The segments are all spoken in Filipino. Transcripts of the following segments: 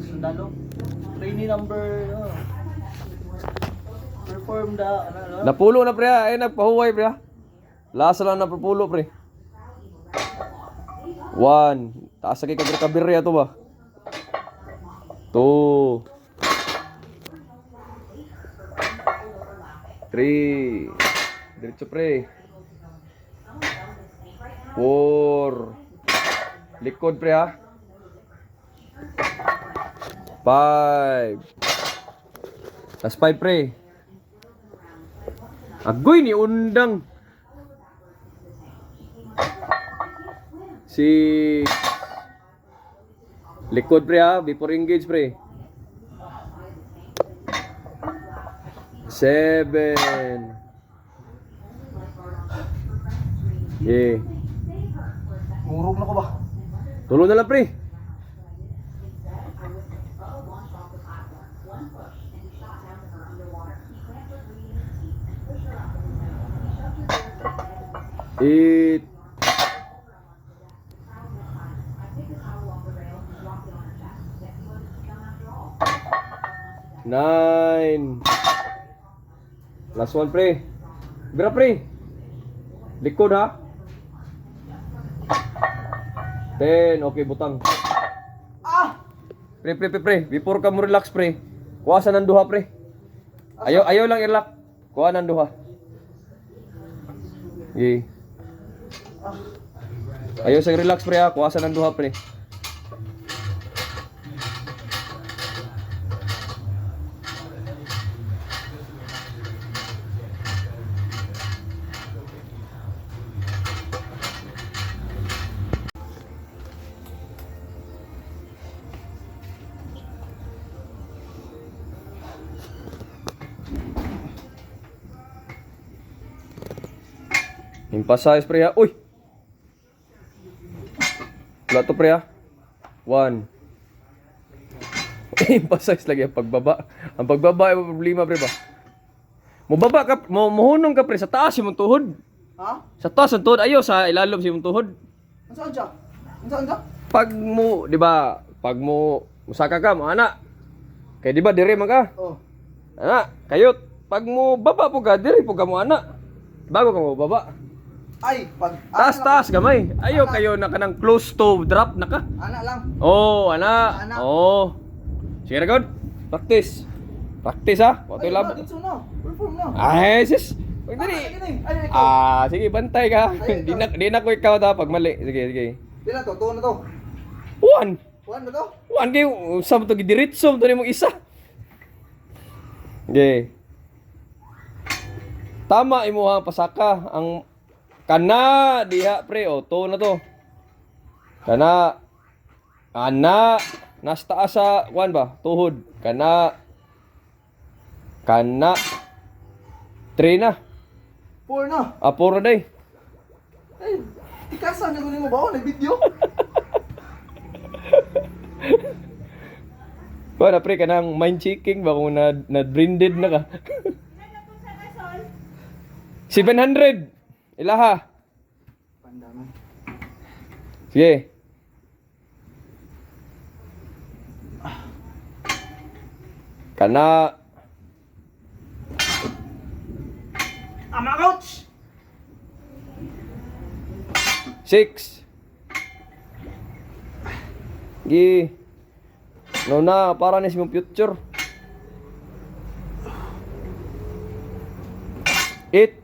sundalo. Trainee number, perform the, Napulo na pre ha. Ay nagpahuway pre ha. Lasa lang na pupulo pre. 1. Taas sa kay kag-recovery ato ba? 2. 3. Diretso pre. 4. Likod pre ha. 5. Tas 5 pre. Agoy ni undang. 6. Likod pre ha, before engage pre. 7. Yeah. murog na ko ba? Tulo na lang pre. Eight. 9. Last one pre. Bira pre. Likod ha. 10. Okay, butang. Pre. Before ka mo relax pre. Kuwasan ng duha pre. Ayaw lang i-relax. Kuha ng duha. Okay. Ayaw sa relax pre ha. Kuwasan ng duha pre. Emphasize pre ha. Uy. Wala to pre ha. 1. Emphasize lagi ang pagbaba. Ang pagbaba ay problema pre ba. Mubaba ka, muhunong ka pre sa taas yung tuhod. Ha? Sa taas ang tuhod ayo sa ilalom yung tuhod. Saan siya? Saan siya? Pag mo, di ba? Pag mo musaka ka, mo ana. Kay di ba dire man ka? Oh. Ana, kayot. Pag mo baba po ka, dire po ka mo ana. Bago ka mo baba. Ay, pag... Taas gamay. Ayo kayo na kanang close to drop na ka. Ana lang. Oh, ana. Ana. Oh. Sige na god. Practice. Practice ha. Wato Ay, lab. dito na. Perform na. Ay, sis. Wag dali. Ay, ikaw. Sige, bantay ka. Ay, Di na ko ikaw da pag mali. Sige. Di na to, tuwa na to. 1. Tuwan na to. 1 kay usab to gidiretso to nimong isa. Okay. Tama imo ha pasaka ang kana diha pre o to na to. Kana nasa taas sa kuan ba? Tuhod. Kana 3 na. 4 na. 4 na day. Ay, ikasan na mo ba? May video. Wala pre kanang mind checking ba kung na branded na ka. 700. Ilaha. Pandaman. Sige. Kana Ama coach. 6. Gi. No na para ni sa mong future. 8.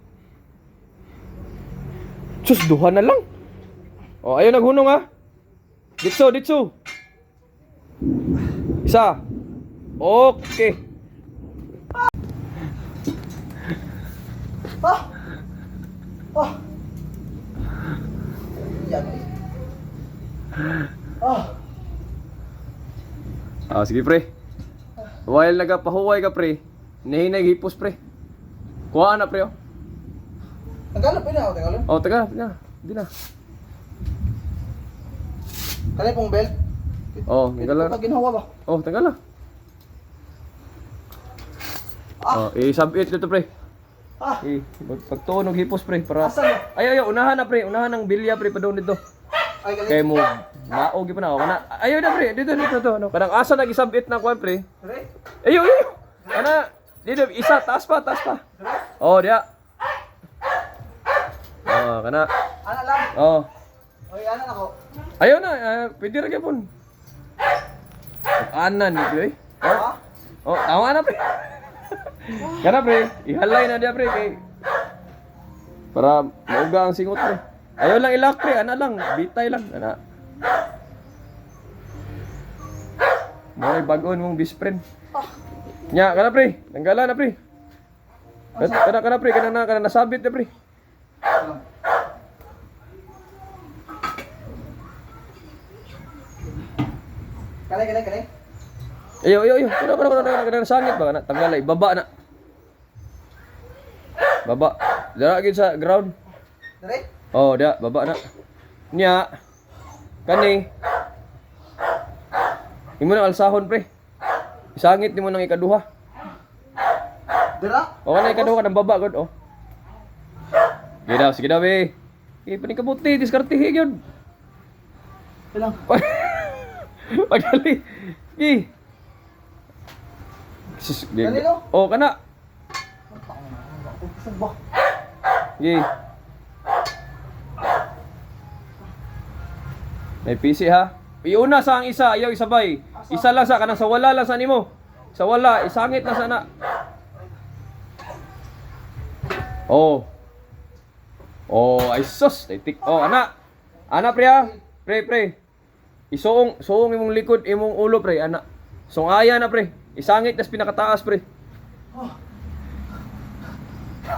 Sus, duha na lang. Oh, ayaw naghunong ha. Ditso. Isa. Okay. Yan. Sige pre. While nagapahuway ka pre, nahinay hipos pre. Kuha na pre oh. Tagalog pa na ako, tagalog. Oh, taga na. Di na. Kaya pong belt. Oh, Ito taga pag ginawa ba? Oh, taga na. Oh, i-submit dito pre. Pagtuon og hipos pre para. Asan ba? Ay, unahan na pre, unahan ng bilya pre padung dito. Ay, galing. Kay mo maog gyud pa na ako kana. Ayaw na pre, dito to no. Kanang asa nagisabit na kuan pre. Pre? Ayaw. Kana dito isa taas pa. Oh, dia. Oh, kana. Ana lang. Oh. Oy, ana nako. Ayaw na, pwede ra gyapon. Anan ni pre. Ha? Oh, tama na pre. Kana pre, ihalay na dia pre kay para mauga ang singot pre. Ayaw lang ilak pre, ana lang, bitay lang, ana. Mo'y bagon mong best friend. Nya, kana pre, nanggala na pre. Kana pre, kana nasabit na pre. Kali. Ayo. Kana nasangit ba kana? Tanggalay, baba na. Baba. Dara gyud sa ground. Dire? Oh, dia baba na. Nya. Kani. Imo na alsahon pre. Isangit nimo nang ikaduha. Dira? O kana ikaduha ka ng baba gud oh. Sige daw be. Panikabuti diskartehe gyud. Ilang? Pagdali. Gi. Dali, no? Oh, kana. Suba. Gi. May PC ha. Iuna sa ang isa, ayaw isabay. Isa lang sa kanang sa wala lang sa nimo. Sa wala, isangit na sana. Oh. Oh, ay sus, tik. Oh, ana. Ana pre ha. Pre. Isuong imong likod, imong ulo pre, ana. Sungaya na pre. Isangit tas pinakataas pre.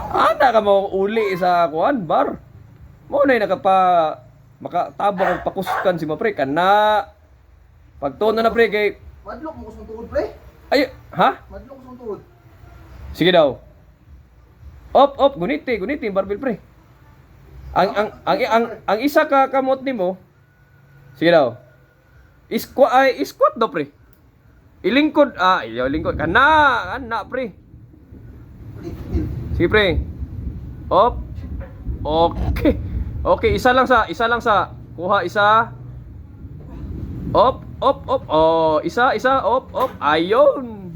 Ana ka mo uli sa kuan bar. Mo na makatabang og pakuskan si ma pre kana. Pagtuon na pre kay Madlok mo kusong tuhod, pre. ay ha? Madlok kusong tuhod. Sige daw. Op, guniti barbil pre. Ang isa ka kamot nimo. Sige daw. Squat daw pre. Ilingkod, lingkod. Kana pre. Sige pre. Op. Okay, isa lang sa. Kuha isa. Op. Oh, isa. Op. Ayon.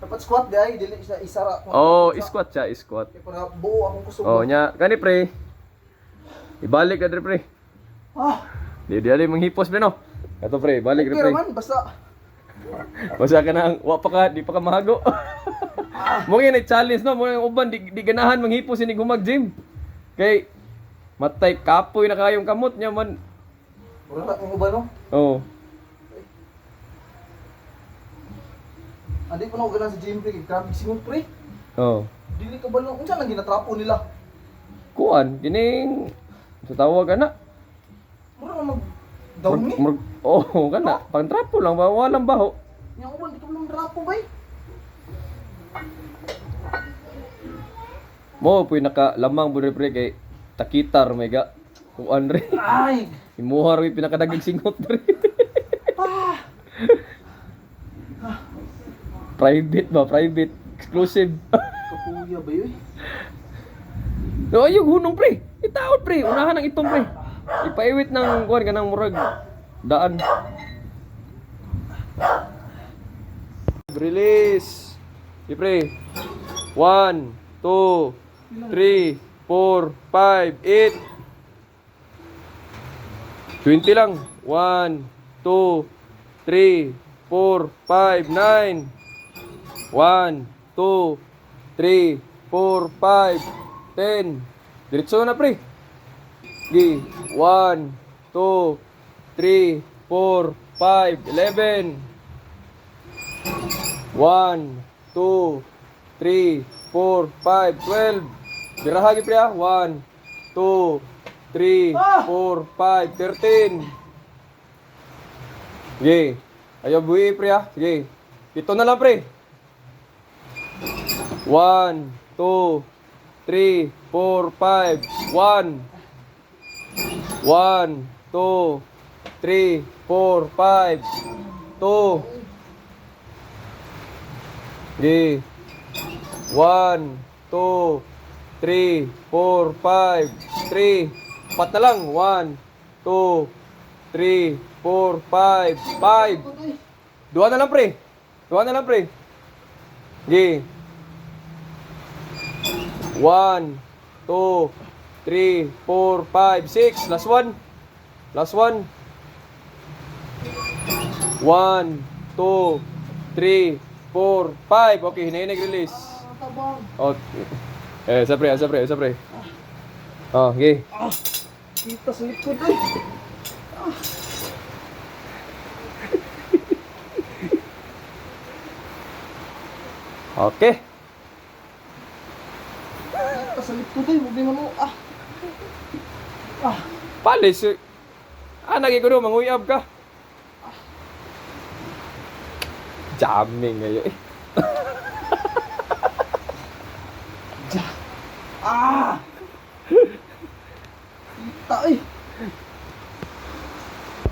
Dapat squat guy, dili isa isara. Oh, squat siya. Kaya para buo akong kusog. Oh, nya, kani pre. Ibalik ka pre. Di manghipos pre no. Ato pre, balik Okay pre. man, basta. Basta ka nang di pa ka mahago. Mo yan challenge no, mo yung uban di ganahan manghipos ini gumag-gym. Kay matay kapoy na kayong kamot nya man. Wala akong uban no. Oh. Andi ko na ugalan sa gym pre, grabe singon pre. Oh. Dili ka balong unsa lang ginatrapo nila. Kuan kining sa tawag ana. Mura mag daw ni. Oh, kana. Pangtrapo lang ba walang baho. Yang uban di ka balong drapo bay. Mo puy nakalamang bud pre kay takitar mega. Kuan re. Ay. Imuhar wi pinakadagig singot re. Private, exclusive. Kapuya ba yun? No, ayog hunong pre. Itaot pre, unahan ang itong pre. Ipaiwit ng kuan kanang murag daan. Release. Di pre. 1 2 3 4 5 8 20 lang. 1 2 3 4 5 9 1, 2, 3, 4, 5, 10. Diretso na pre. Gi. 1, 2, 3, 4, 5, 11. 1, 2, 3, 4, 5, 12. Dirahagi pre ah. 1, 2, 3, 4, 5, 13. Gi. Ayaw buhi pre ah. Sige. Pito na lang pre. 1, 2, 3, 4, 5, 1 1, 2, 3, 4, 5 2 Di 1, 1, 2, 3, 4, 5, 3. 4 na lang. 1, 2, 3, 4, 5, 5. Dua na lang, pre. Dua na lang, pre. Sige. 1, 2, 3, 4, 5, 6. Last one. Last one. 1, 2, 3, 4, 5. Okay, hinahinag release. Tabang. Oh. Sa pre, sa pre, sa pre. Oh, okay. Kita sa likod ay. Okay. Kita sa likod ay. Huwag di man mo. Palis. Nagay ko doon, manguyab ka. Jamming ngayon eh. Kita ay.